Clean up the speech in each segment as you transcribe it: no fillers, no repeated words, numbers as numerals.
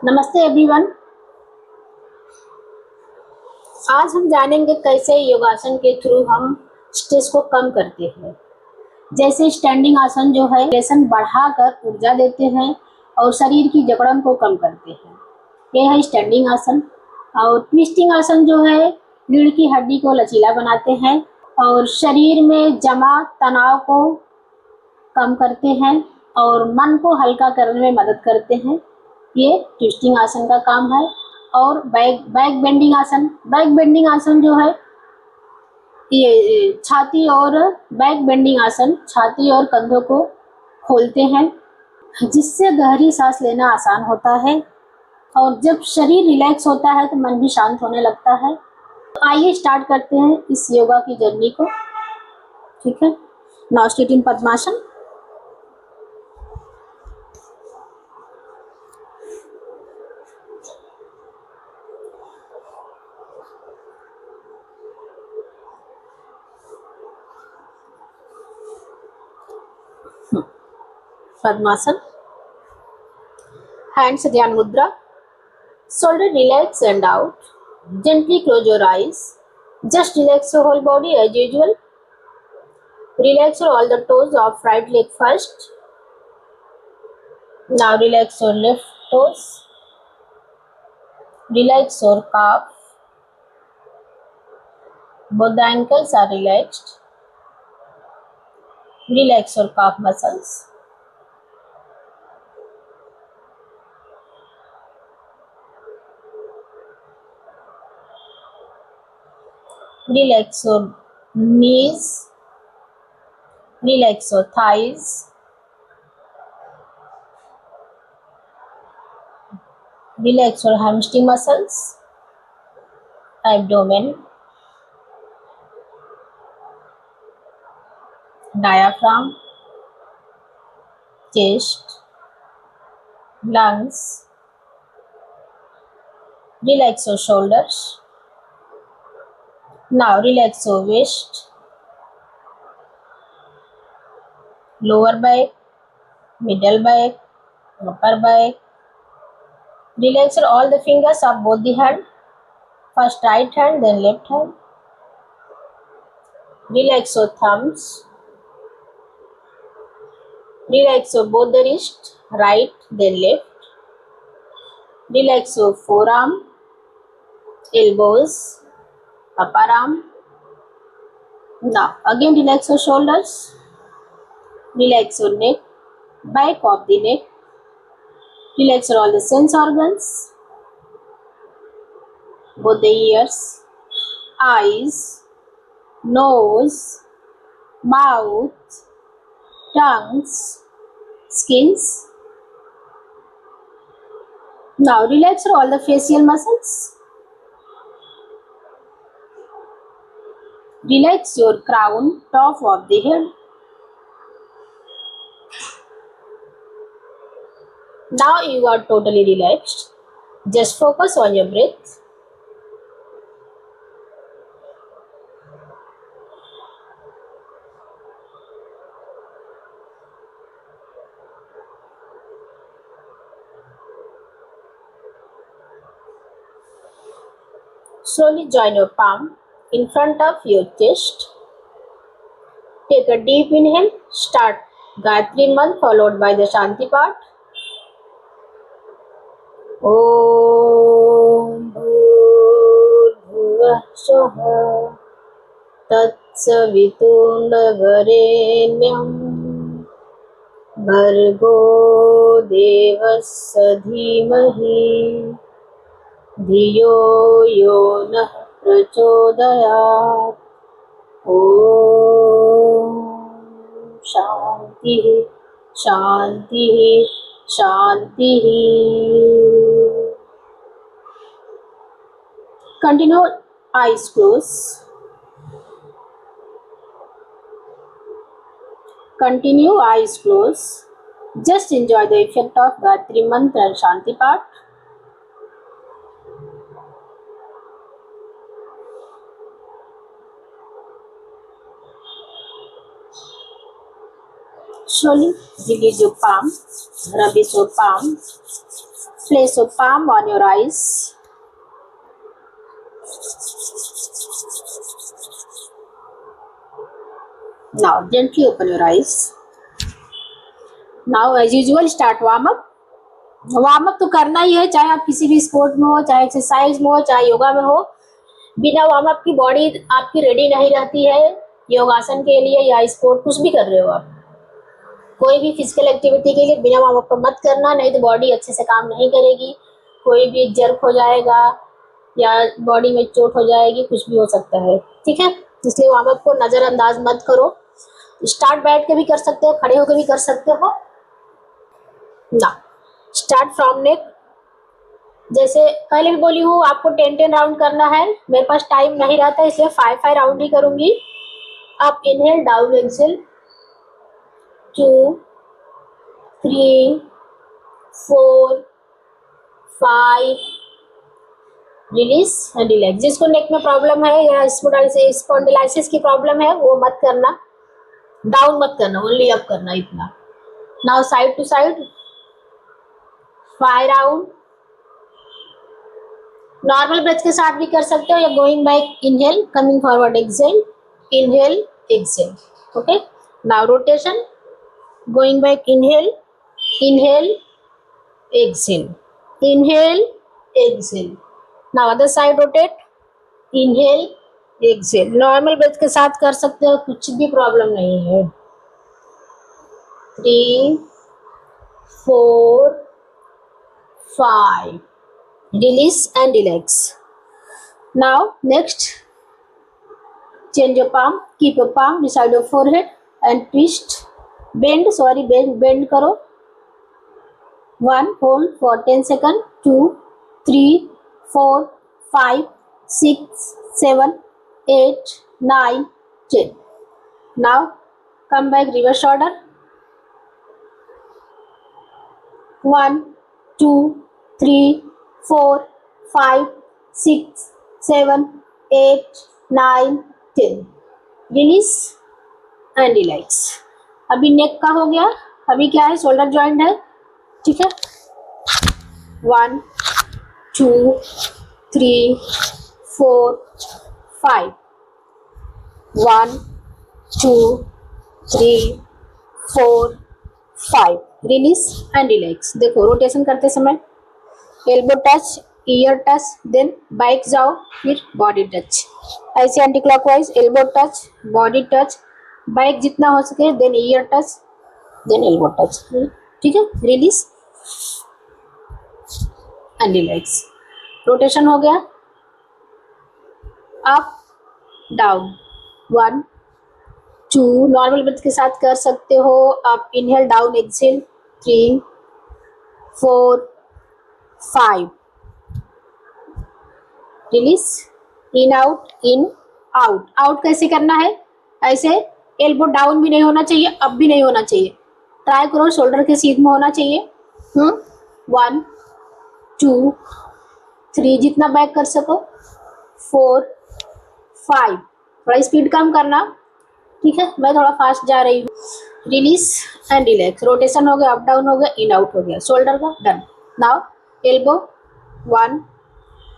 नमस्ते एवरीवन। आज हम जानेंगे कैसे योगासन के थ्रू हम स्ट्रेस को कम करते हैं। जैसे स्टैंडिंग आसन जो है लेसन बढ़ाकर ऊर्जा देते हैं और शरीर की जकड़न को कम करते हैं। ये है स्टैंडिंग आसन। और ट्विस्टिंग आसन जो है रीढ़ की हड्डी को लचीला बनाते हैं और शरीर में जमा तनाव को कम करते हैं और मन को हल्का करने में मदद करते हैं। ये ट्विस्टिंग आसन का काम है। और बैक बेंडिंग आसन जो है ये छाती और बैक बेंडिंग आसन छाती और कंधों को खोलते हैं, जिससे गहरी सांस लेना आसान होता है। और जब शरीर रिलैक्स होता है तो मन भी शांत होने लगता है। तो आइए स्टार्ट करते हैं इस योगा की जर्नी को। ठीक है, now sit in padmasana. Padmasana, hands Dhyan Mudra, shoulder relax and out. Gently close your eyes. Just relax your whole body as usual. Relax all the toes of right leg first. Now relax your left toes. Relax your calf. Both the ankles are relaxed. Relax your calf muscles. Relax your knees. Relax your thighs. Relax your hamstring muscles, abdomen, diaphragm, chest, lungs. Relax your shoulders. Now relax your waist, lower back, middle back, upper back. Relax all the fingers of both the hand. First right hand, then left hand. Relax your thumbs. Relax your both the wrist, right, then left. Relax your forearm, elbows, upper arm. Now again relax your shoulders. Relax your neck, back of the neck. Relax all the sense organs, both the ears, eyes, nose, mouth, tongues, skins. Now relax all the facial muscles. Relax your crown, top of the head. Now you are totally relaxed. Just focus on your breath. Slowly join your palm in front of your chest. Take a deep inhale. Start Gayatri Mantra followed by the Shanti part. Om Bhurbhuvah Svah Tatsaviturnavarenyam Bhargo Devasya Dhimahi धियो यो नः प्रचोदयात्। ओम शांति शांति शांति। Continue eyes closed. Continue eyes closed. Just enjoy the effect of Gayatri Mantra and Shanti part. slowly. Release your palm. Rub your palm. Place your palm on your eyes. Now gently open your eyes. Now as usual start warm up. Warm up तो करना ही है, चाहे आप किसी भी sport में हो, चाहे एक्सरसाइज में हो, चाहे योगा में हो। बिना वार्म अप की बॉडी आपकी रेडी नहीं रहती है योगासन के लिए या स्पोर्ट कुछ भी कर रहे हो आप। कोई भी फिजिकल एक्टिविटी के लिए बिना वार्म अप का मत करना, नहीं तो बॉडी अच्छे से काम नहीं करेगी, कोई भी जर्क हो जाएगा या बॉडी में चोट हो जाएगी, कुछ भी हो सकता है। ठीक है, इसलिए वार्म अप को नज़रअंदाज मत करो। स्टार्ट बैठ के भी कर सकते हो, खड़े होकर भी कर सकते हो ना। स्टार्ट फ्रॉम नेक। जैसे पहले भी बोली हूँ आपको 10-10 राउंड करना है। मेरे पास टाइम नहीं रहता इसलिए 5-5 राउंड ही करूंगी। आप inhale down exhale 2 3 4 5 release and relax. जिसको नेक में प्रॉब्लम है या स्पॉन्डिलाइसिस की प्रॉब्लम है वो मत करना, डाउन मत करना, ओनली अप करना इतना। Now side to side 5 round. Normal breath के साथ भी कर सकते हो या going back inhale coming forward exhale, inhale exhale. Okay, now rotation going back inhale, inhale exhale, inhale exhale. Now other side rotate, inhale exhale. Normal breath के साथ कर सकते हो, कुछ भी प्रॉब्लम नहीं है। 3 4 5 release and relax. Now next, change your palm, keep your palm beside your forehead and twist, bend करो। 1 hold for 10 seconds, 2 3 4 5 6 7 8 9 10. Now come back reverse order, 1 2 3 4 5 6 7 8 9 10 release and relax. अभी नेक का हो गया, अभी क्या है, शोल्डर जॉइंट है। ठीक है, 1 2 3 4 5 1 2 3 4 5 रिलीज एंड रिलैक्स। देखो रोटेशन करते समय elbow touch, ear touch, then back जाओ, फिर बॉडी टच। ऐसे anti clockwise elbow touch, body touch, back जितना हो सके, then ear touch, then elbow touch. ठीक है, रिलीज एंड रिलैक्स। रोटेशन हो गया। अप डाउन 1 2 नॉर्मल ब्रेथ के साथ कर सकते हो। आप inhale down exhale 3 4 5 release, in out. Out कैसे करना है, ऐसे एल्बो डाउन भी नहीं होना चाहिए, अप भी नहीं होना चाहिए। ट्राई करो शोल्डर के सीध में होना चाहिए। 1 2 3 जितना बैक कर सको, 4 5। थोड़ा स्पीड कम करना। ठीक है, मैं थोड़ा फास्ट जा रही हूँ। Release and relax. रोटेशन हो गया, अप डाउन हो गया, इन आउट हो गया, शोल्डर का done. Now elbow 1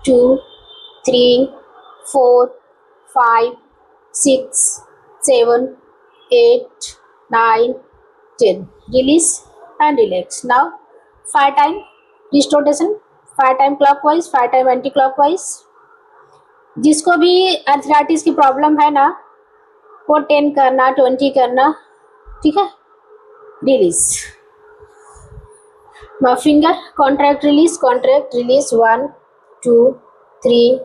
2 3 4 5 6 7 8 9 10 release and relax. Now 5 time wrist rotation, 5 time clockwise, 5 time anti clockwise। जिसको भी आर्थराइटिस की प्रॉब्लम है ना, वो 10 करना, 20 करना। ठीक है, release. Now finger contract release 1 2 3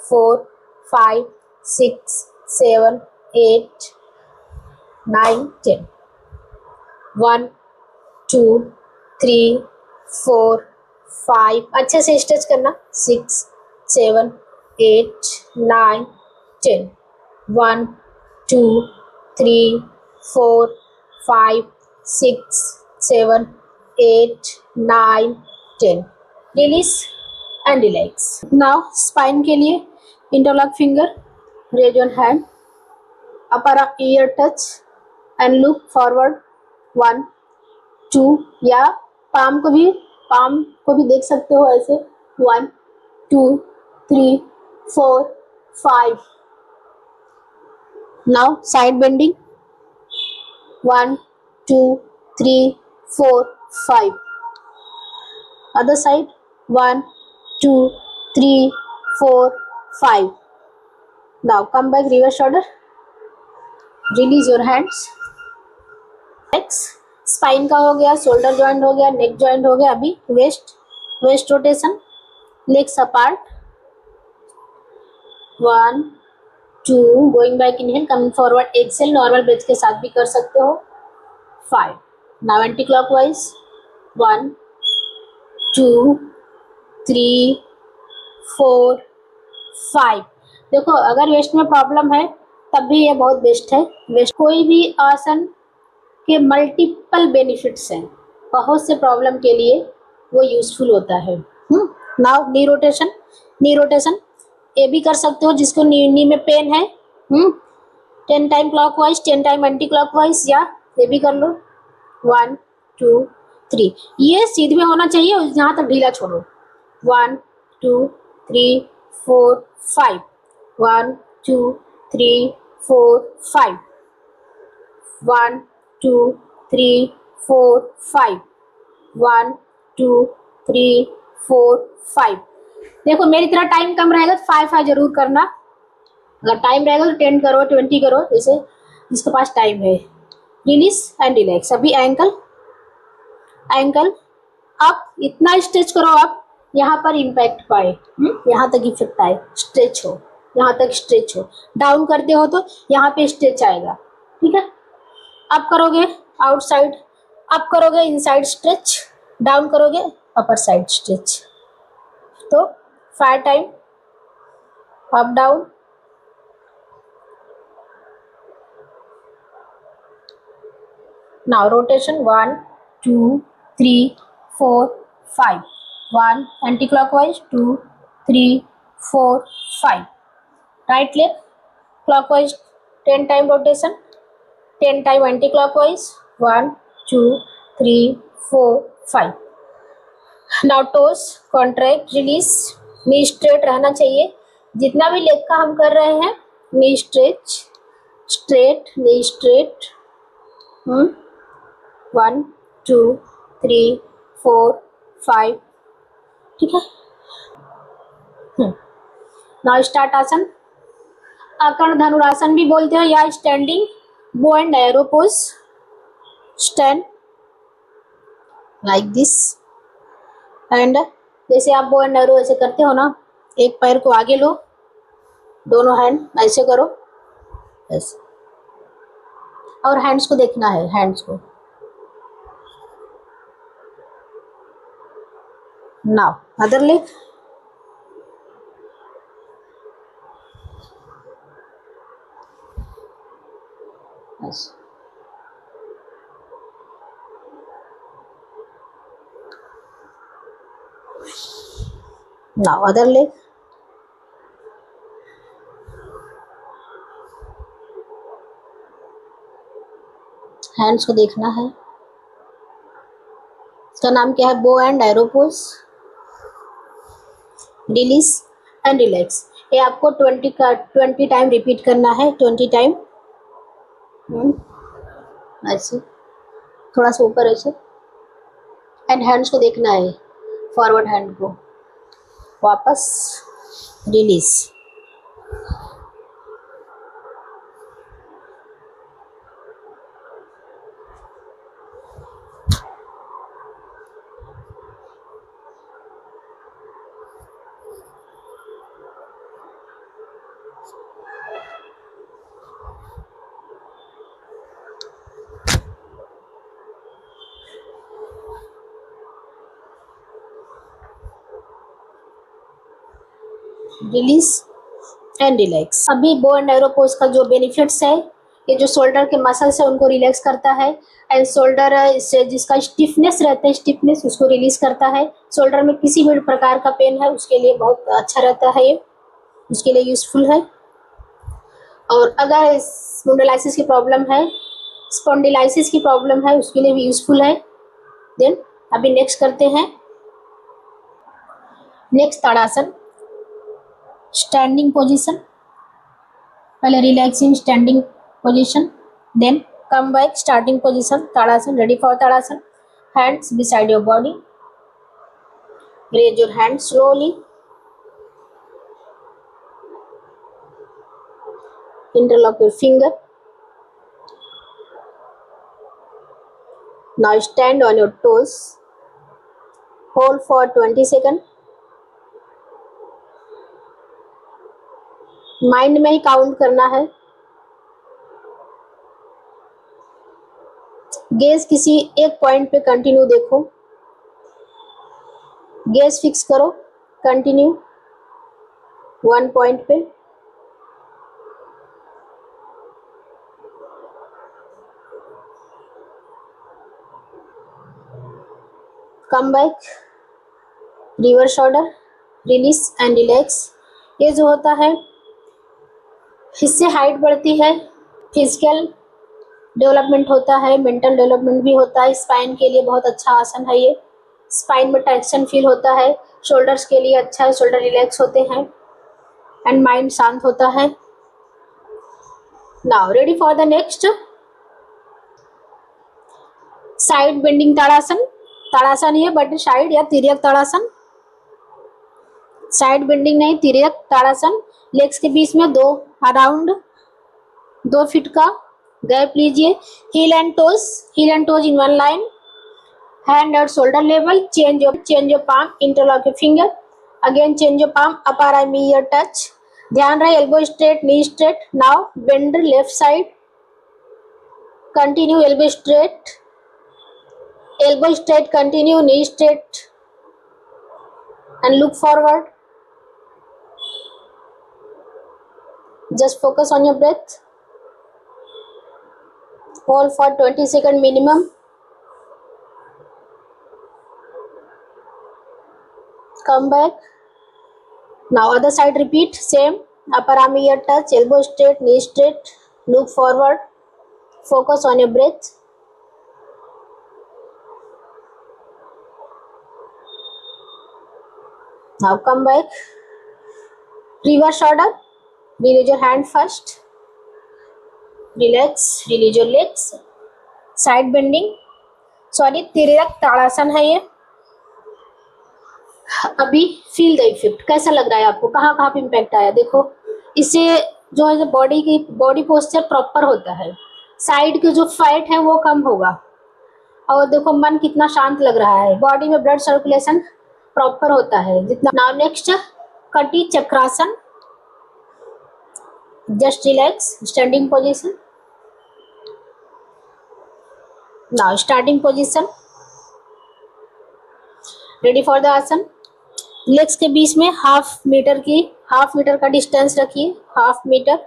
4 5 6 7 8 9 10 1 2 3 4 5 अच्छे से स्ट्रेच करना, 6 7 8 9 10 1 2 3 4 5 6 7 8 9 10 release and relax. Now spine के लिए interlock finger, raise your hand, upper ear touch and look forward 1 2 या पाम को भी देख सकते हो ऐसे 1 2 3 4 5. Now side bending 1 2 3 4 5. Other side 1 2 3 4 5. Now come back reverse shoulder. Release your hands. Next spine का हो गया, शोल्डर जॉइंट हो गया, नेक जॉइंट हो गया. अभी waist rotation, legs apart 1 2 going back inhale, coming forward exhale, normal breath के साथ भी कर सकते हो 5. Now anti clockwise 1 2 3 4 5. देखो अगर वेस्ट में प्रॉब्लम है तब भी ये बहुत बेस्ट है. वेस्ट कोई भी आसन के मल्टीपल बेनिफिट्स हैं, बहुत से प्रॉब्लम के लिए वो यूजफुल होता है. नाउ नी रोटेशन ये भी कर सकते हो जिसको नी में पेन है. 10 time clockwise 10 time anti clockwise, या ये भी कर लो 1 2 3. ये सीधे में होना चाहिए, यहाँ तक ढीला छोड़ो. 1 2 3 4 5. 1 2 3 4 5. 1 2 3 4 5. 1 2 3 4 5. देखो मेरी तरह टाइम कम रहेगा तो 5 जरूर करना. अगर टाइम रहेगा तो 10 करो 20 करो, जैसे जिसके पास टाइम है. Release and relax. अभी एंकल आप इतना स्ट्रेच करो, आप यहाँ पर इम्पैक्ट पाए, यहाँ तक इफेक्ट आए, स्ट्रेच हो, यहाँ तक स्ट्रेच हो. डाउन करते हो तो यहाँ पे स्ट्रेच आएगा. ठीक है. अप करोगे आउटसाइड, अप करोगे इनसाइड स्ट्रेच, डाउन करोगे अपर साइड स्ट्रेच. तो 5 time up down. Now rotation 1 2 3 4 5. 1 anti clockwise 2 3 4 5. Right leg clockwise 10 time rotation, 10 time anti clockwise 1 2 3 4 5. Now toes contract, release. Knee straight रहना चाहिए. जितना भी लेग का हम कर रहे हैं, नी स्ट्रेट नी स्ट्रेट. 1 2 3 4 5. ठीक है. नाउ स्टार्ट आसन. आकर्ण धनुरासन भी बोलते हो या स्टैंडिंग बो and arrow pose. Stand like this and जैसे आप बो एंड एरो ऐसे करते हो ना, एक पैर को आगे लो, दोनों हैंड ऐसे करो ऐसे, और हैंड्स को देखना है, हैंड्स को. Now other leg. ऐसे. Now other leg. हैंड्स को देखना है. इसका नाम क्या है? Bow and arrow pose. Release and relax. ये आपको 20 टाइम रिपीट करना है. 20 टाइम ऐसे, थोड़ा सा ऊपर ऐसे, एंड हैंड्स को देखना है, फॉरवर्ड हैंड को, वापस रिलीज. Release and relax. अभी बो एंड एरो पोज का जो बेनिफिट्स है, ये जो शोल्डर के मसल्स है उनको रिलैक्स करता है, एंड शोल्डर से जिसका स्टिफनेस रहता है, स्टिफनेस उसको रिलीज करता है. शोल्डर में किसी भी प्रकार का पेन है उसके लिए बहुत अच्छा रहता है, ये उसके लिए यूजफुल है. और अगर स्पॉन्डिलाइसिस की प्रॉब्लम है, स्पॉन्डिलाइसिस की प्रॉब्लम है, उसके लिए भी यूजफुल है. देन अभी नेक्स्ट करते हैं नेक्स्ट ताड़ासन, स्टैंडिंग पोजीशन। पहले relax in standing position, then come back starting position tadasana. Ready for tadasana, hands beside your body, raise your hands slowly, interlock your finger. Now stand on your toes, hold for 20 seconds. Mind में ही count करना है। Gauge किसी एक point पे continue देखो, gauge fix करो, continue one point पे। Come back, reverse order, release and relax. ये जो होता है इससे हाइट बढ़ती है, फिजिकल डेवलपमेंट होता है, मेंटल डेवलपमेंट भी होता है। स्पाइन के लिए बहुत अच्छा आसन है ये, स्पाइन में टेंशन फील होता है। शोल्डर्स के लिए अच्छा है, शोल्डर रिलैक्स होते हैं एंड माइंड शांत होता है। Now ready for the next side bending tadasana. Tadasana ही है बट साइड या तिर्यक ताड़ासन, साइड बेंडिंग नहीं, तिर्यक ताड़ासन। लेग्स के बीच में दो अराउंड 2 फीट का गैप लीजिए। Heel and toes in one line, hand और shoulder level. Change your palm, interlock your finger, again change your palm, upper I me ear touch. ध्यान रहे elbow straight, knee straight. Now bend left side, continue elbow straight, continue knee straight and look forward. Just focus on your breath. Hold for 20 seconds minimum. Come back. Now other side repeat. Same. Upper arm ear touch. Elbow straight. Knee straight. Look forward. Focus on your breath. Now come back. Reverse order. Release your hand first. Relax. Release your legs. Side bending. Sorry, tiryak tadasana है ये। अभी feel the effect, कैसा लग रहा है आपको, कहाँ कहाँ पे इम्पैक्ट आया। देखो इससे जो है बॉडी पोस्चर प्रॉपर होता है, साइड के जो फैट है वो कम होगा, और देखो मन कितना शांत लग रहा है, बॉडी में ब्लड सर्कुलेशन प्रॉपर होता है जितना। Now next kati chakrasana. Just relax, standing position. Now starting position, ready for the asana. Legs के बीच में हाफ मीटर का डिस्टेंस रखिए, हाफ मीटर।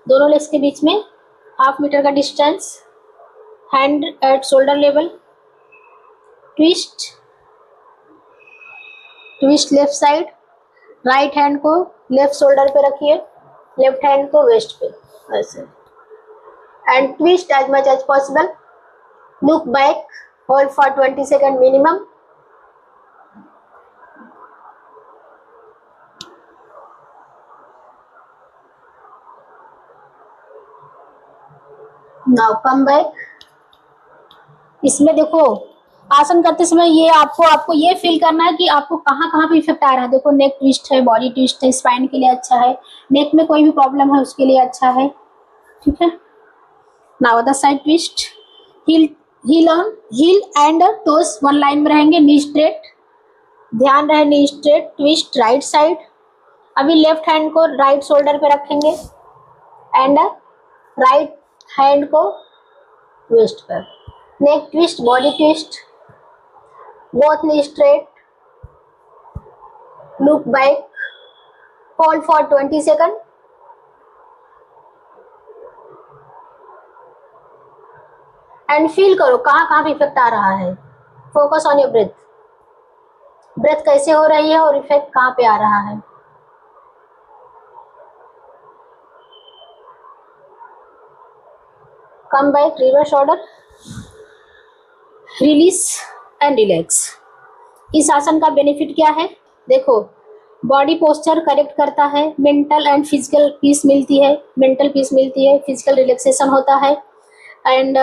दोनों लेग्स के बीच में हाफ मीटर का distance. Hand at shoulder level. Twist left side. Right hand को लेफ्ट शोल्डर पे रखिए, लेफ्ट हैंड को वेस्ट पे ऐसे, and twist as much as possible. Look back, hold for 20 second minimum. Now come back. इसमें देखो आसन करते समय ये आपको ये फील करना है कि आपको कहाँ कहाँ पे इफेक्ट आ रहा है। देखो नेक ट्विस्ट है, बॉडी ट्विस्ट है, स्पाइन के लिए अच्छा है, नेक में कोई भी प्रॉब्लम है उसके लिए अच्छा है, ठीक है। Now other side twist. Heel and toes one line में रहेंगे, नी स्ट्रेट, ध्यान रहे knee straight. Twist right side. अभी लेफ्ट हैंड को राइट शोल्डर पे रखेंगे एंड राइट हैंड को वेस्ट पर। Neck twist, body twist, both knee straight, look back, hold for 20 seconds, and feel करो कहाँ कहाँ पे इफेक्ट आ रहा है। फोकस ऑन योर ब्रेथ कैसे हो रही है और इफेक्ट कहाँ पे आ रहा है। Come back, reverse order, release and relax. इस आसन का बेनिफिट क्या है? देखो, बॉडी पोस्चर करेक्ट करता है, मेंटल एंड फिजिकल पीस मिलती है, फिजिकल रिलैक्सेशन होता है, एंड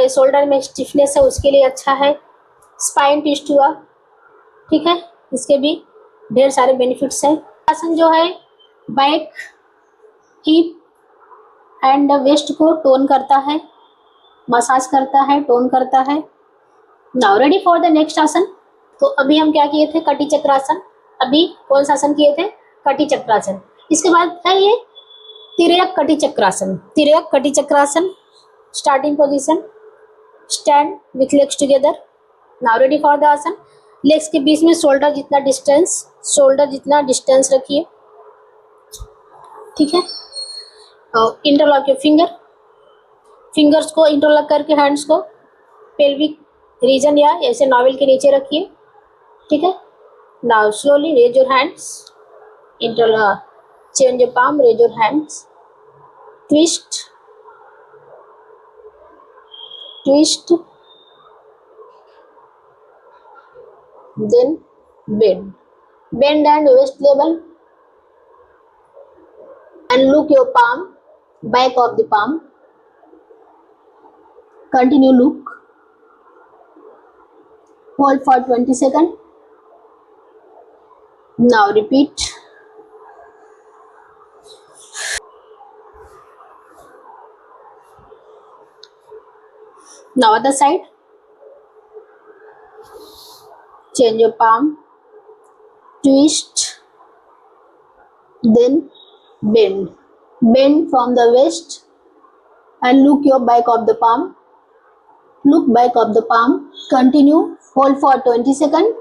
शोल्डर में स्टिफनेस है उसके लिए अच्छा है, स्पाइन ट्विस्ट हुआ, ठीक है, इसके भी ढेर सारे बेनिफिट्स हैं। आसन जो है बैक, हिप एंड वेस्ट को टोन करता है, मसाज करता है, टोन करता है। Now ready for the next आसन। तो अभी हम क्या किए थे? कटी चक्रासन। अभी कौन सा आसन किए थे? कटी चक्रासन। इसके बाद है ये तिर्यक kati chakrasana. Tiryak kati chakrasana, starting position, stand with legs together. Now ready for the asana. Legs के बीच में शोल्डर जितना डिस्टेंस रखिए, ठीक है। और इंटरलॉक योर फिंगर्स को इंटरलॉक करके हैंड्स को पेल्विक रीजन या ऐसे नावल के नीचे रखिए, ठीक है। Now slowly raise your hands, interlock, change your palm, raise your hands, twist, then bend and waist level, and look your palm, back of the palm, continue look, hold for 20 seconds. Now repeat. Now other side, change your palm, twist, then bend from the waist and look your back of the palm, continue, hold for 20 seconds.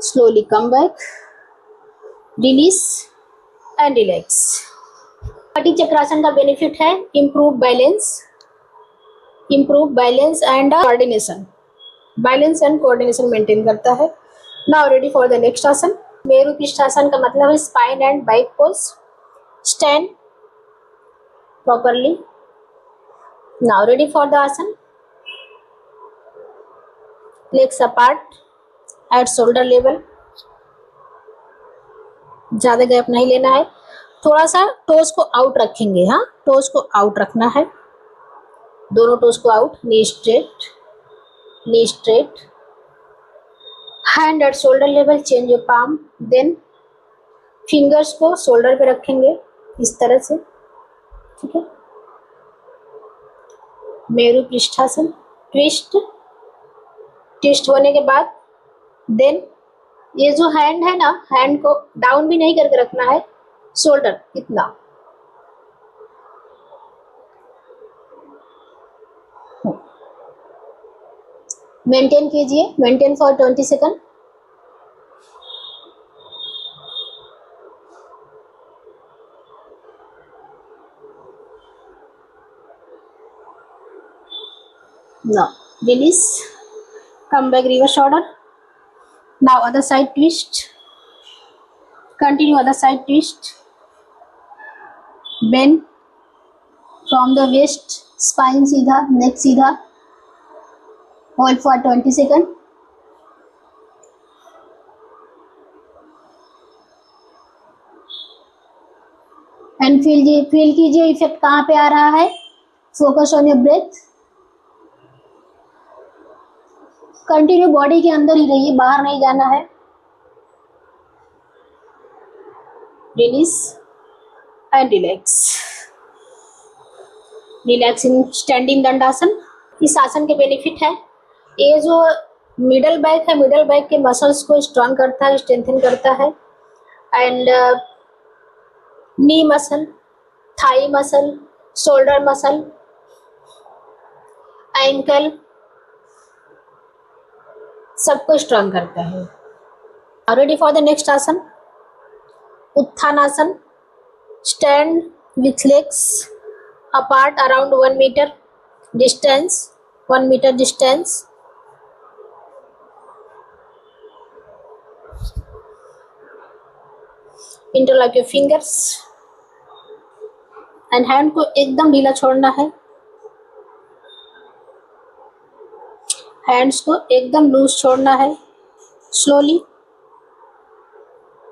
Slowly come back, release and relax. कटी चक्रासन का benefit है improve balance and coordination maintain करता है। Now ready for the next asana. Meru prishthasana का मतलब है spine and back pose. Stand properly. Now ready for the asana. Legs apart at shoulder level, ज्यादा gap नहीं लेना है, थोड़ा सा टोज को आउट रखेंगे। हाँ, टोज को आउट रखना है, दोनों टोज को out. Knee straight, hand at shoulder level, change your palm, then fingers को शोल्डर पे रखेंगे इस तरह से, ठीक है। मेरु पृष्ठासन, ट्विस्ट होने के बाद देन ये जो हैंड है ना, हैंड को डाउन भी नहीं करके रखना है, शोल्डर इतना, मेंटेन कीजिए, maintain for 20 second. Now release, come back, reverse order. Now other side twist, continue other side twist, bend from the waist, spine सीधा, neck सीधा, hold for 20 seconds. And feel कीजिए इफेक्ट कहाँ पे आ रहा है। Focus on your breath, continue body के अंदर ही रहिए, बाहर नहीं जाना है। Release and relax in standing dandasana. इस आसन के बेनिफिट है, ये जो मिडल बैक है, मिडल बैक के मसल्स को स्ट्रॉन्ग करता है, स्ट्रेंथन करता है, and knee muscle, thigh muscle, shoulder muscle, ankle, सबको स्ट्रॉन्ग करता है। रेडी फॉर द नेक्स्ट आसन, utthanasana. Stand with legs apart around 1 metre distance, interlock your fingers and hand को एकदम ढीला छोड़ना है, हैंड्स को एकदम लूज छोड़ना है। Slowly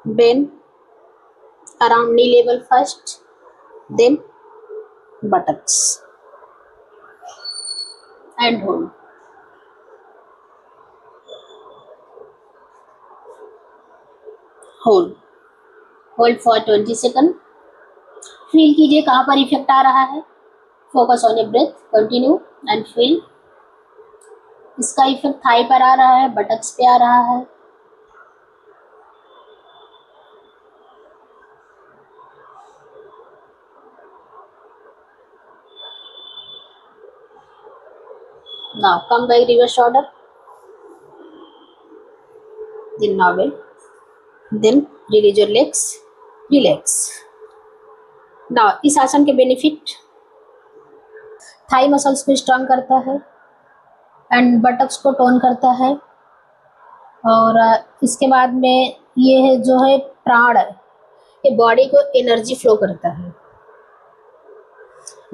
bend around knee level first, then buttocks and hold. Hold for 20 seconds. Feel कीजिए कहाँ पर इफेक्ट आ रहा है। Focus on your breath, continue and feel. इसका इफेक्ट थाई पर आ रहा है, बटक्स पे आ रहा है। Now come back reverse shoulder, then navel, then release your legs, relax. Now इस आसन के बेनिफिट थाई मसल्स को स्ट्रॉन्ग करता है एंड बटक्स को टोन करता है। और इसके बाद में ये है जो है प्राण, ये बॉडी को एनर्जी फ्लो करता है।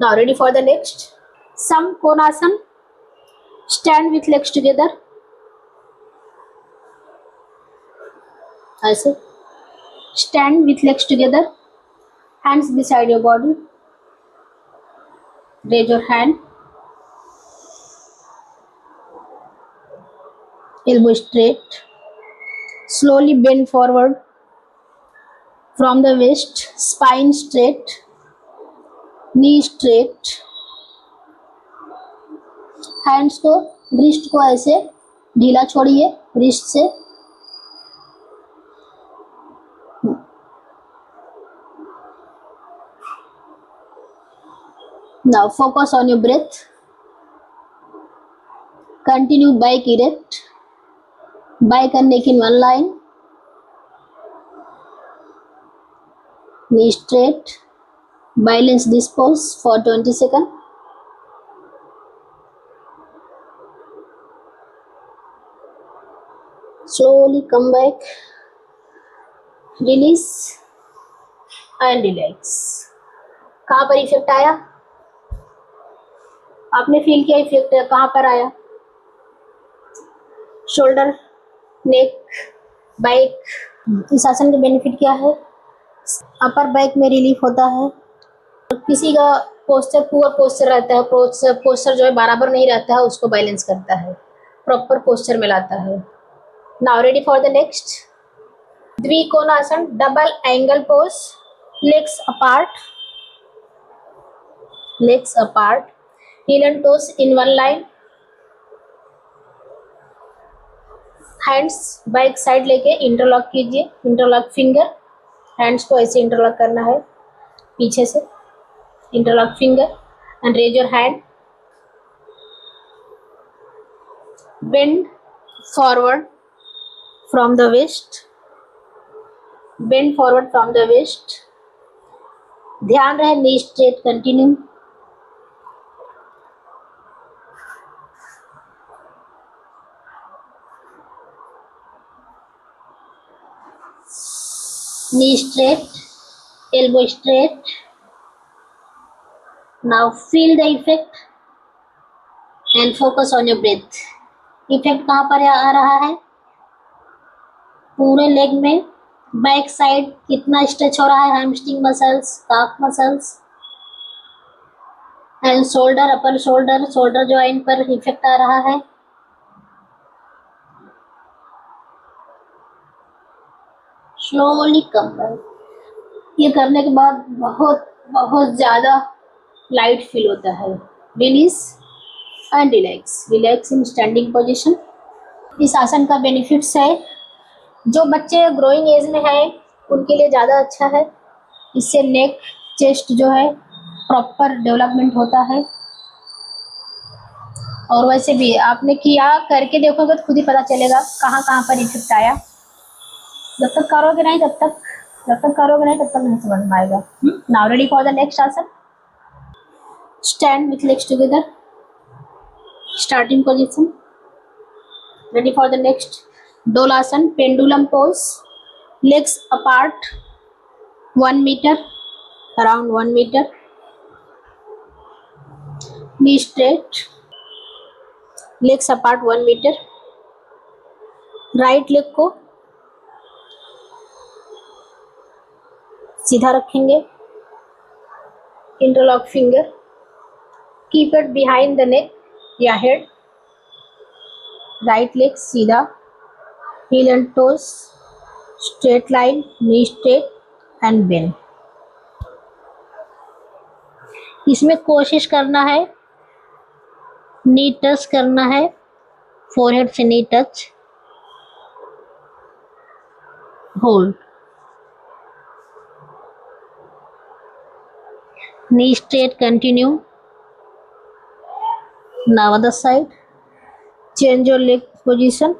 Now ready for the next samakonasana. Stand with legs together, ऐसे stand with legs together, hands beside your body, raise your hand, elbow straight, slowly bend forward from the waist, spine straight, knee straight, hands को wrist को ऐसे ढीला छोड़िए wrist से। Now focus on your breath, continue back erect, back and neck in one line, knee straight, balance this pose for 20 seconds. Slowly come back, release and relax. कहाँ पर effect आया? आपने फील किया इफेक्ट कहाँ पर आया? Shoulder, नेक, back. इस आसन के बेनिफिट क्या है? अपर बैक में रिलीफ होता है। किसी का पोस्चर पुअर पोस्चर रहता है, पोस्चर जो है बराबर नहीं रहता है, उसको बैलेंस करता है, प्रॉपर पोस्चर में लाता है। Now ready for the next Dvikonasana, double angle pose, legs apart, heel and toes in one line, hands back side लेके इंटरलॉक कीजिए, इंटरलॉक फिंगर, हैंड्स को ऐसे इंटरलॉक करना है पीछे से, interlock finger and raise your hand, bend forward from the waist, bend forward from the waist, ध्यान रहे knee straight, continue, knee straight, elbow straight. Now feel the effect and focus on your breath. Effect कहाँ पर आ रहा है? पूरे leg में, back side कितना स्ट्रेच हो रहा है, hamstring muscles, calf muscles and shoulder, upper shoulder, shoulder joint पर इफेक्ट आ रहा है। Slowly come back. ये करने के बाद बहुत बहुत ज़्यादा लाइट फील होता है। Release and relax, relax in standing position. इस आसन का बेनिफिट्स है, जो बच्चे ग्रोइंग एज में है उनके लिए ज़्यादा अच्छा है। इससे नेक, चेस्ट जो है प्रॉपर डेवलपमेंट होता है। और वैसे भी आपने किया, करके देखोगे तो खुद ही पता चलेगा कहाँ कहाँ पर इफेक्ट आया। जब तक करोगे नहीं तब तक नहीं समझ में आएगा। Now ready for the next asana. Stand with legs together, starting position. Ready for the next dolasana, pendulum pose, legs apart, 1 meter, around 1 meter. Knee straight, legs apart 1 meter. Right leg को सीधा रखेंगे, interlock finger, keep it behind the neck या head. Right leg सीधा, heel and toes straight line, knee straight and bend. इसमें कोशिश करना है नी touch करना है, फोरहेड से knee touch, hold, knee straight, continue. Now other side, change your leg position,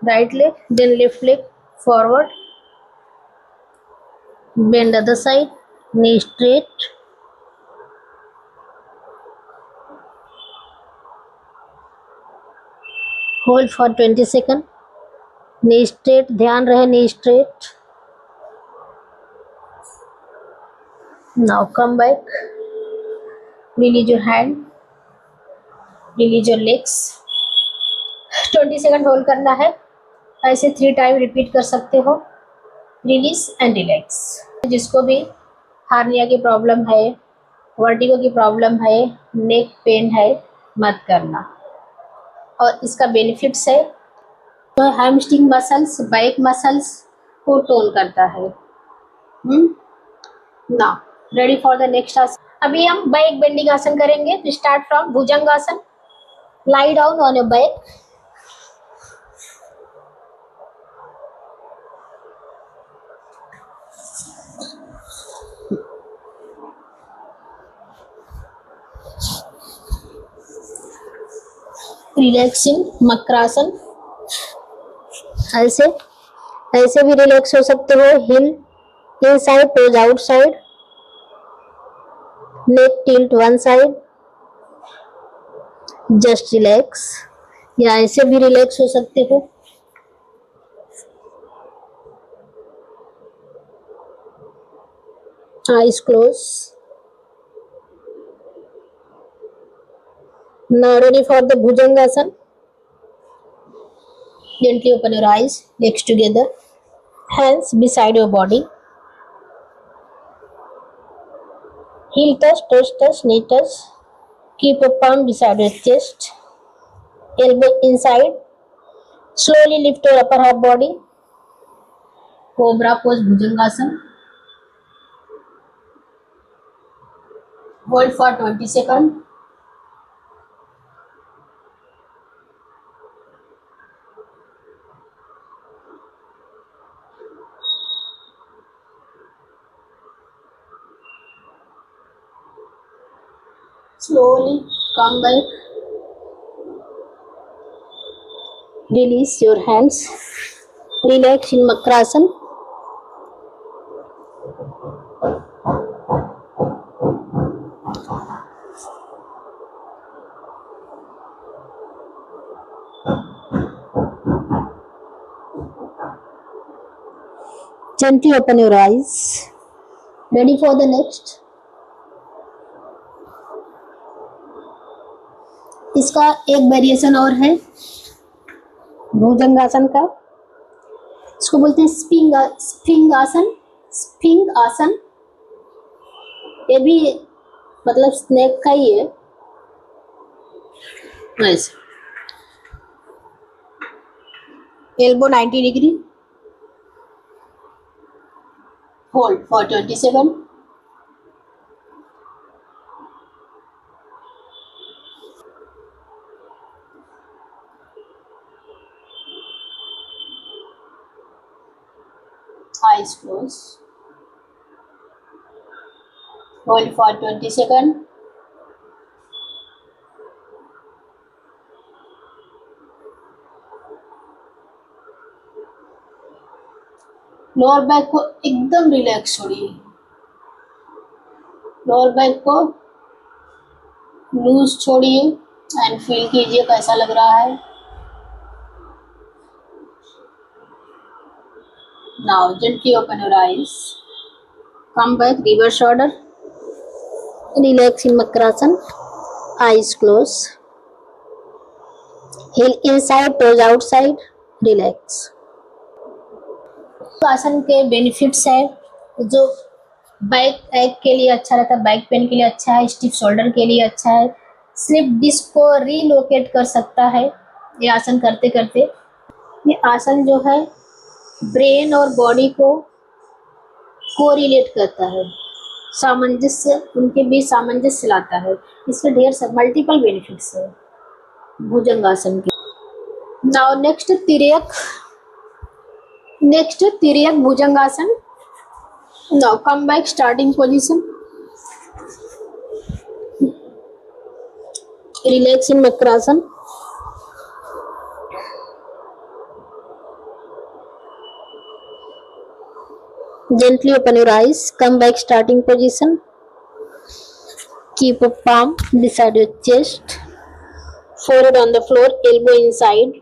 right leg, then left leg forward, bend other side, knee straight, hold for 20 seconds, knee straight, ध्यान रहे knee straight. Now come back, release your hand, release your legs. 20 second hold करना है, ऐसे 3 time repeat कर सकते हो. Release and relax. जिसको भी हार्निया की प्रॉब्लम है, वर्टिगो की प्रॉब्लम है, नेक पेन है, मत करना. और इसका बेनिफिट्स है तो हैमस्ट्रिंग मसल्स, बैक मसल्स को टोन करता है. ना रेडी फॉर द नेक्स्ट आसन. अभी हम बैक बेंडिंग आसन करेंगे. तो start from bhujang asana. Lie down on your back. Relaxing makarasana. ऐसे ऐसे भी रिलैक्स हो सकते हो. Heel inside, toes outside, neck tilt one side, just relax. या ऐसे भी रिलैक्स हो सकते हो. eyes close. Now ready for the Bhujangasana. Gently open your eyes, legs together, hands beside your body. Heel touch, toes touch, knee touch. Keep your palm beside your chest. Elbow inside. Slowly lift your upper half body. Cobra pose Bhujangasana. Hold for 20 seconds. Slowly come back. Release your hands. Relax in Makrasana. Gently open your eyes. Ready for the next. इसका एक variation और है भुजंगासन का. इसको बोलते हैं स्फिंग आसन. स्फिंग आसन ये भी मतलब स्नेक का ही है. ऐसे elbow 90 degree. Hold for 20 second. Eyes closed. Hold for 20 seconds. Lower back को एकदम रिलैक्स छोड़िए. लोअर बैक को लूज छोड़िए एंड फील कीजिए कैसा लग रहा है. Now gently open your eyes. Come back, reverse order. Relax in Makrasana. Eyes close. Heel inside, toes outside. Relax. आसन के बेनिफिट्स है जो बैक एक के लिए अच्छा रहता है, बैक पेन के लिए अच्छा है, स्टिफ शोल्डर के लिए अच्छा है, स्लिप डिस्क को रीलोकेट कर सकता है ये आसन करते करते। ये आसन जो है ब्रेन और बॉडी को कोरिलेट करता है, सामंजस्य, उनके बीच सामंजस्य लाता है। इसके ढेर से मल्टीपल बेनिफिट्स है भुजंगासन के। Now next तिर्यक bhujangasana. Now come back, starting position. Relax in Makrasana. Gently open your eyes. Come back, starting position. Keep a palm beside your chest. Forehead on the floor, elbow inside.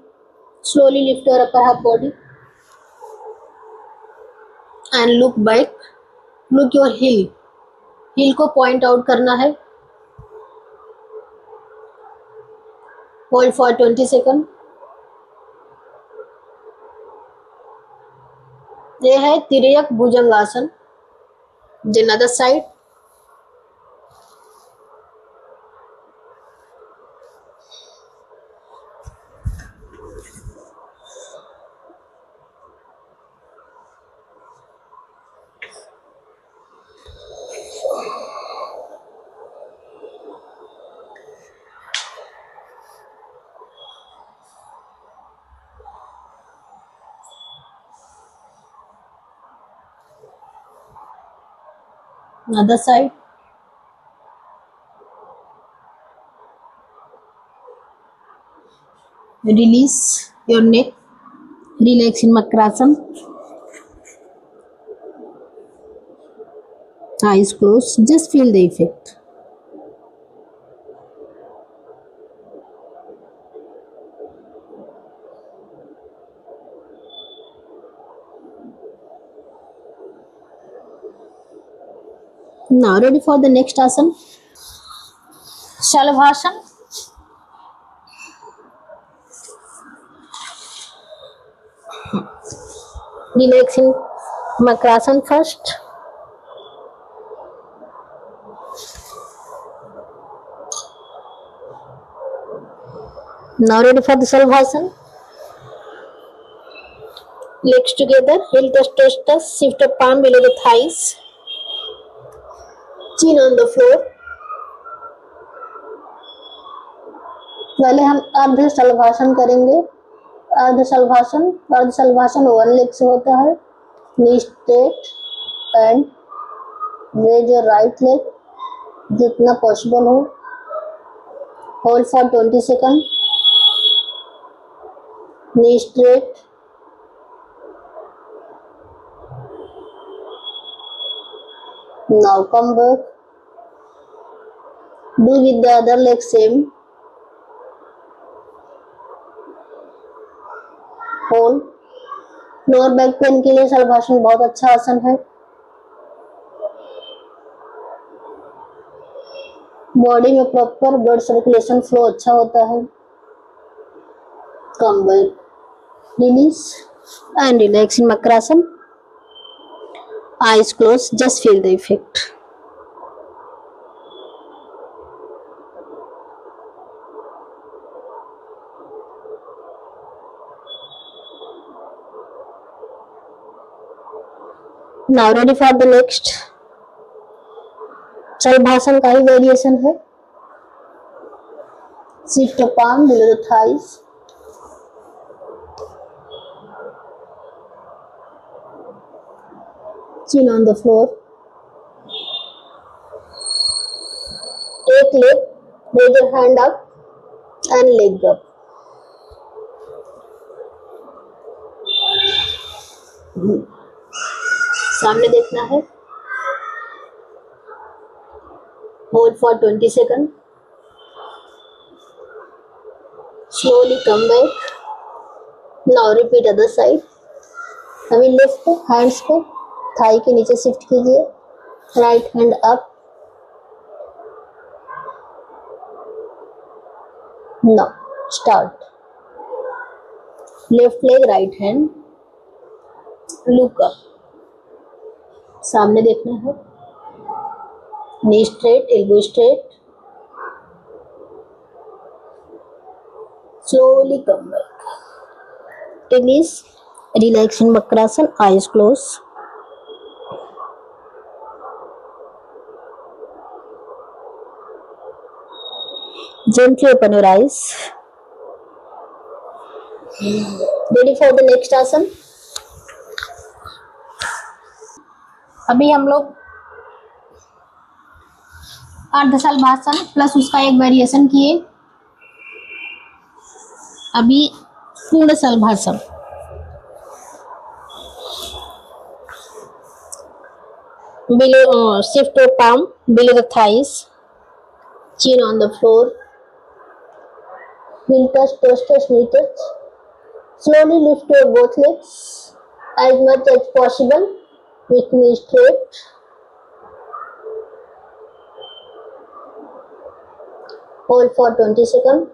Slowly lift your upper half body and look back. Look your heel. Heel को point out करना है. Hold for 20 seconds. ये है तिर्यक भुजंगासन. The other side. Other side. Release your neck. Relax in Makrasana. Eyes closed. Just feel the effect. Now ready for the next asana. Shalabhasana. Relax in Makrasana first. Now ready for the Shalabhasana. Legs together, heel touch, shift the palm below the thighs. Chin on the floor. पहले हम अर्ध शलभासन करेंगे. अर्ध शलभासन one leg से होता है. Knee straight and raise your right leg जितना possible हो. Hold for 20 second. Knee straight. Now come back. Do with the other leg same. Hold. Lower back pain के लिए शलभासन बहुत अच्छा आसन है. बॉडी में प्रॉपर ब्लड सर्कुलेशन फ्लो अच्छा होता है. Come back. Release and relax in Makrasana. Eyes closed. Just feel the effect. Now ready for the next. शलभासन का ही वेरिएशन है. Shift the palm below the thighs. Chin on the floor. Take leg, raise your hand up and leg up. सामने देखना है. Hold for 20 seconds. Slowly come back. Now repeat other side. अभी left hands को Thai के नीचे shift कीजिए. right hand up. Now start. Left leg, right hand, look up, सामने देखना है. Knee straight, elbow straight. Slowly come back. Release. Relaxing Vakrasana, eyes closed. Gently open your eyes. Ready for the next आसन. अभी हम लोग अर्धशलभासन plus उसका एक variation किए. अभी पूर्ण शलभासन. Below, shift your palm below the thighs, chin on the floor, heel touch, toes touch, knee touch. Slowly lift your both legs as much as possible with knee straight. Hold for 20 seconds.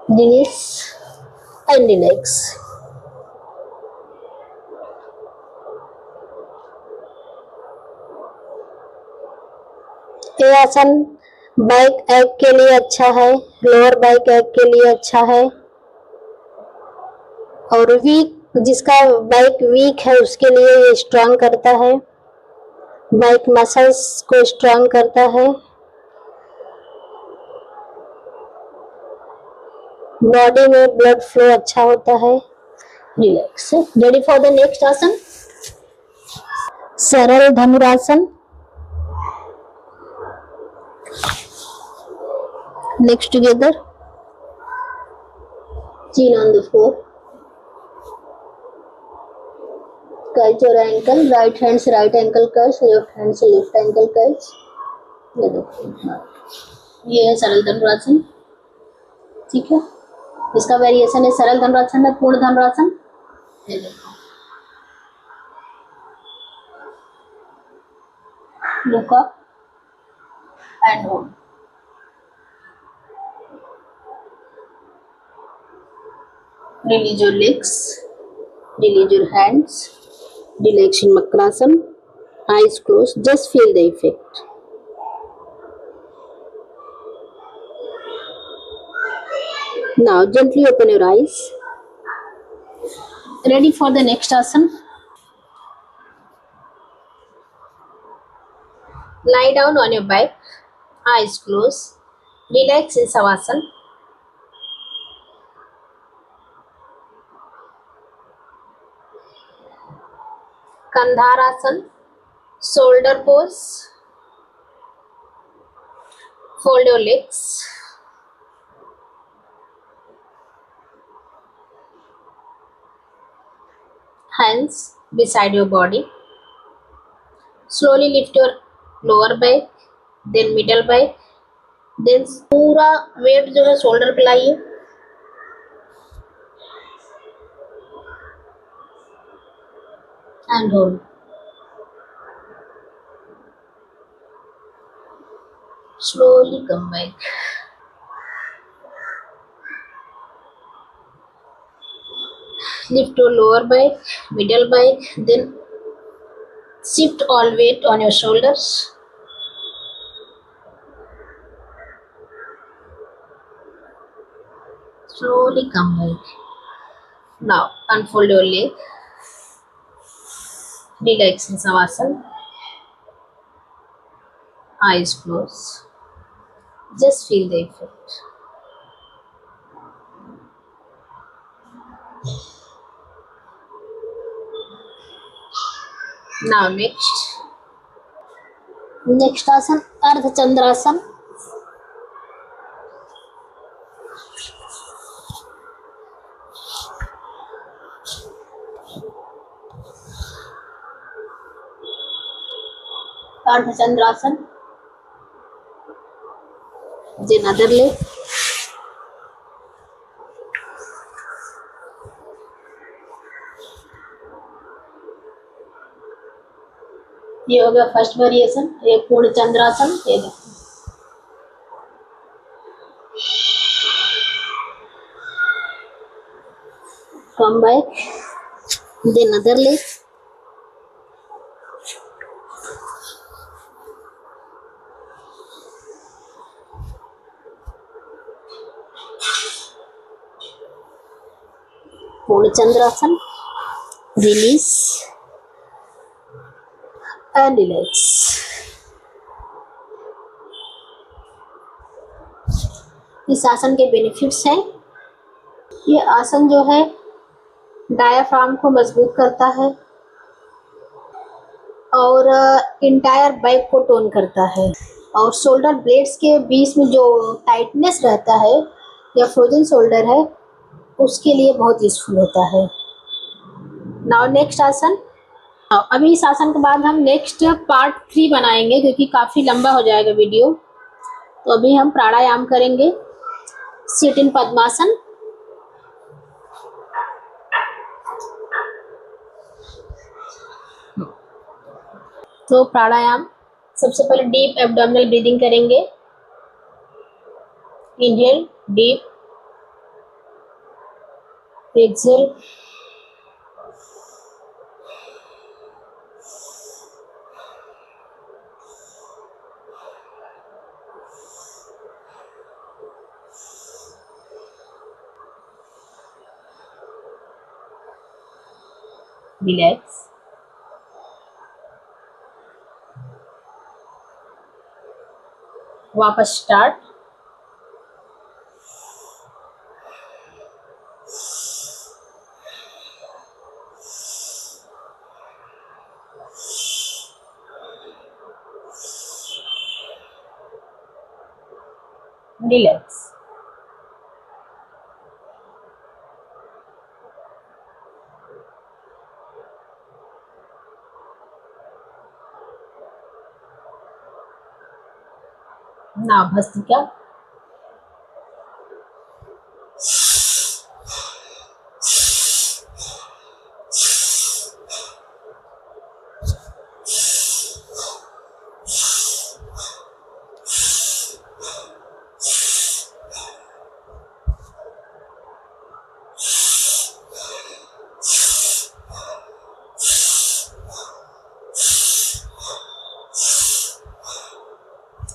Release and relax. ये आसन back egg के लिए अच्छा है, lower back egg के लिए अच्छा है, और जिसका बैक वीक है उसके लिए ये स्ट्रांग करता है, बैक मसल्स को स्ट्रांग करता है, बॉडी में ब्लड फ्लो अच्छा होता है. Relax. Ready for the next आसन. सरल धनुरासन. Legs together, chin on the floor, curl your ankle, right hands right ankle curls, left hands left ankle curls. ये देखो, ये है सरल धनुरासन. ठीक है. इसका वेरिएशन है सरल धनुरासन है पूर्ण धनुरासन. ये देखो, look up and hold. Release your legs, release your hands, relax in Makrasana, eyes closed, just feel the effect. Now gently open your eyes. Ready for the next asana. Lie down on your back, eyes closed, relax in Savasana. Kandharasana, shoulder pose. Fold your legs. Hands beside your body. Slowly lift your lower back, then middle back, then पूरा wait जो है shoulder पे लाइए. And hold. Slowly come back. Lift your lower back, middle back, then shift all weight on your shoulders. Slowly come back. Now unfold your leg. Relax in Savasana. Eyes closed. Just feel the effect. Now next आसन अर्ध चंद्रासन. अर्ध चंद्रासन. Then other leg. ये हो गया first variation, ये पूर्ण चंद्रासन। ये देखो, come back, then other leg, Purna Chandrasana, release and relax. इस आसन के बेनिफिट्स हैं। ये आसन जो है डायाफ्राम को मजबूत करता है और इंटायर बैक को टोन करता है, और शोल्डर ब्लेड्स के बीच में जो टाइटनेस रहता है या फ्रोजन शोल्डर है उसके लिए बहुत यूजफुल होता है। नाउ नेक्स्ट आसन। अभी इस आसन के बाद हम नेक्स्ट पार्ट 3 बनाएंगे क्योंकि काफ़ी लंबा हो जाएगा वीडियो। तो अभी हम प्राणायाम करेंगे। सिट इन पद्मासन। तो प्राणायाम, सबसे पहले डीप एब्डोमिनल ब्रीदिंग करेंगे। इनहेल डीप, एक्सहेल, रिलैक्स, वापस स्टार्ट, रिलैक्स। ना भस्त्रिका,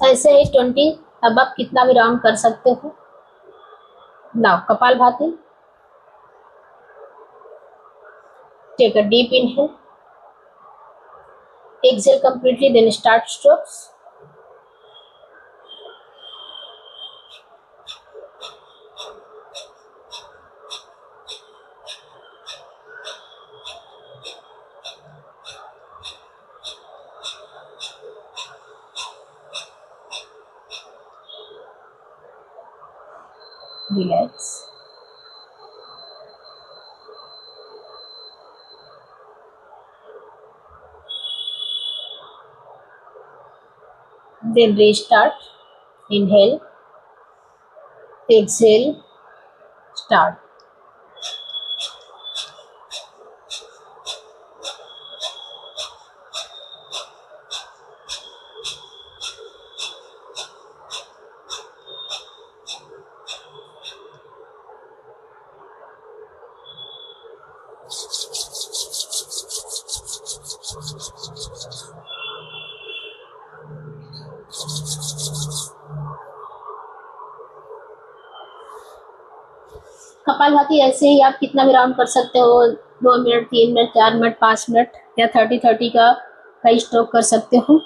ऐसे ही 20 अब आप कितना भी राउंड कर सकते हो। Now Kapalbhati. Take a deep inhale, exhale completely, then start strokes. Relax. Then restart. Inhale, exhale, start. Kapalbhati ऐसे ही आप कितना भी राउंड कर सकते हो, 2 मिनट, 3 मिनट, 4 मिनट, 5 मिनट या 30-30 का कई स्ट्रोक कर सकते हो।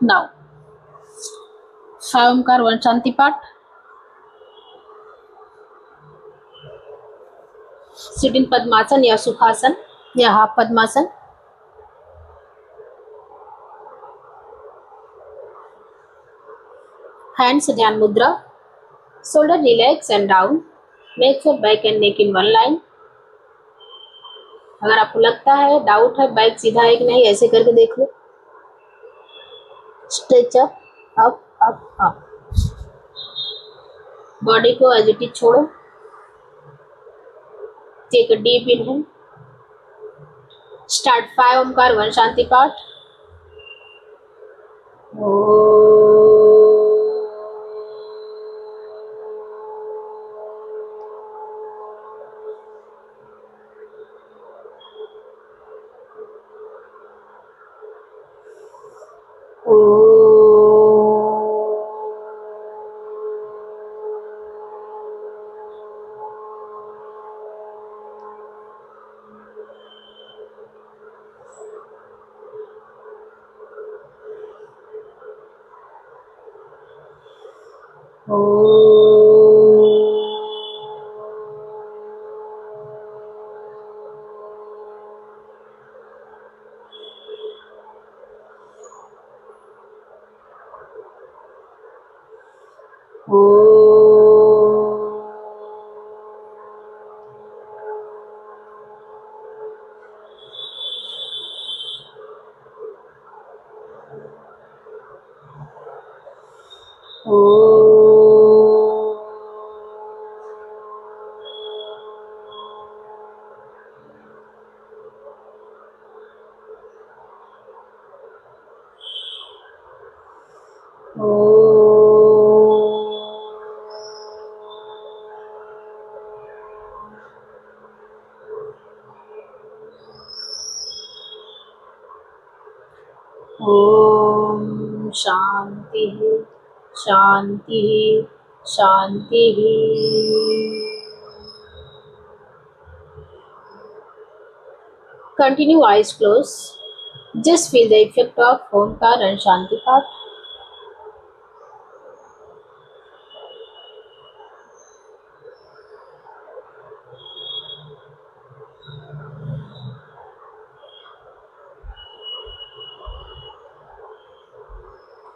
नाउ 5 ओमकार 1 शांति पाठ। सिट इन पद्मासन या सुखासन या हाफ पद्मासन। हैंड्स ध्यान मुद्रा, shoulder relax and down, make your back and neck in one line. अगर आपको लगता है, डाउट है बैक सीधा है कि नहीं, ऐसे करके देख लो। Stretch up up up up, body को एज इट इज छोड़ो। Take a deep inhale, start 5 omkar 1 shanti path. ओम शांति शांति शांति। Continue eyes closed. Just feel the effect of Omkar and Shanti part.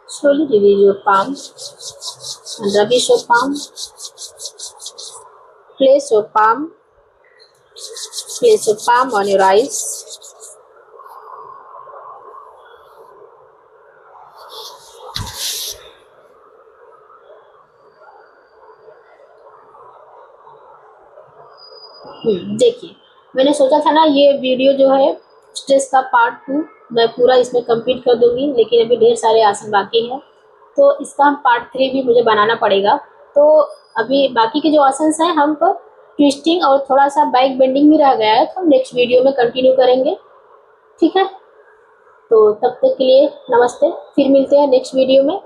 Slowly release your palm and release your palm. Place your palm on your eyes. देखिए, मैंने सोचा था ना ये video जो है stress का पार्ट 2 मैं पूरा इसमें कंप्लीट कर दूंगी, लेकिन अभी ढेर सारे आसन बाकी हैं, तो इसका पार्ट 3 भी मुझे बनाना पड़ेगा। तो अभी बाकी के जो आसन हैं हम पर ट्विस्टिंग और थोड़ा सा बैक बेंडिंग भी रह गया है, तो हम नेक्स्ट वीडियो में कंटिन्यू करेंगे। ठीक है, तो तब तक के लिए नमस्ते, फिर मिलते हैं नेक्स्ट वीडियो में।